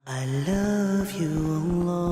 I love you, Allah.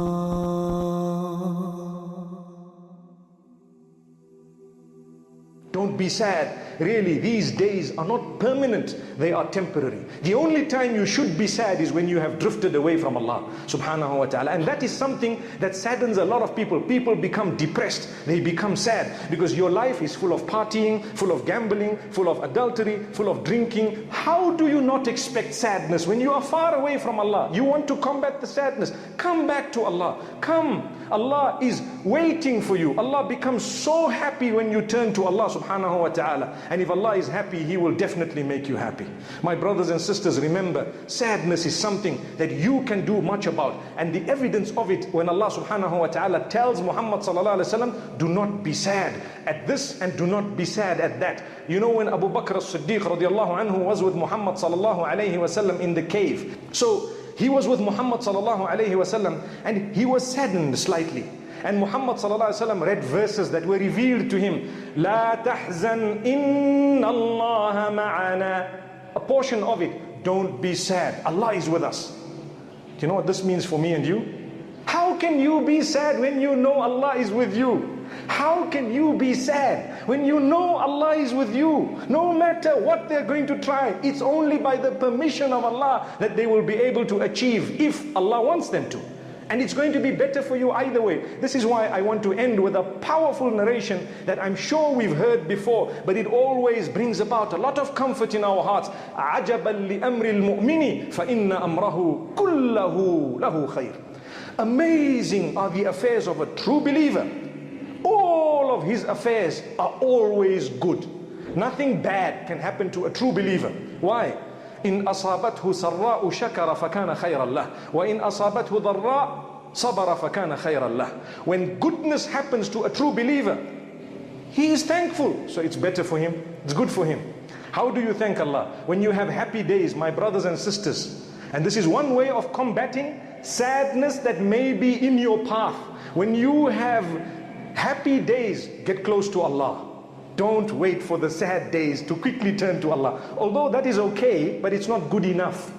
Don't be sad. Really, these days are not permanent, they are temporary. The only time you should be sad is when you have drifted away from Allah subhanahu wa ta'ala. And that is something that saddens a lot of people. People become depressed, they become sad, because your life is full of partying, full of gambling, full of adultery, full of drinking. How do you not expect sadness when you are far away from Allah? You want to combat the sadness. Come back to Allah. Come. Allah is waiting for you. Allah becomes so happy when you turn to Allah subhanahu wa ta'ala. And if Allah is happy, He will definitely make you happy. My brothers and sisters, remember, sadness is something that you can do much about. And the evidence of it, when Allah subhanahu wa ta'ala tells Muhammad sallallahu alayhi wa sallam, do not be sad at this and do not be sad at that. You know, when Abu Bakr as-Siddiq radiallahu anhu was with Muhammad sallallahu alayhi wa sallam in the cave. So he was with Muhammad sallallahu alayhi wa sallam and he was saddened slightly. And Muhammad sallallahu alayhi wa sallam read verses that were revealed to him. La tahzan inna Allah ma'ana. A portion of it, don't be sad. Allah is with us. Do you know what this means for me and you? How can you be sad when you know Allah is with you? How can you be sad when you know Allah is with you? No matter what they're going to try, it's only by the permission of Allah that they will be able to achieve, if Allah wants them to. And it's going to be better for you either way. This is why I want to end with a powerful narration that I'm sure we've heard before, but it always brings about a lot of comfort in our hearts. عَجَبًا لِأَمْرِ الْمُؤْمِنِ فَإِنَّ أَمْرَهُ كُلَّهُ لَهُ خَيْرٌ. Amazing are the affairs of a true believer. All of his affairs are always good. Nothing bad can happen to a true believer. Why? إن أصابته سراء شكر فكان خيرا له وإن أصابته ضراء صبر فكان خيرا له. When goodness happens to a true believer, he is thankful, so it's better for him, it's good for him. How do you thank Allah? When you have happy days, my brothers and sisters. And this is one way of combating sadness that may be in your path. When you have happy days, get close to Allah. Don't wait for the sad days to quickly turn to Allah. Although that is okay, but it's not good enough.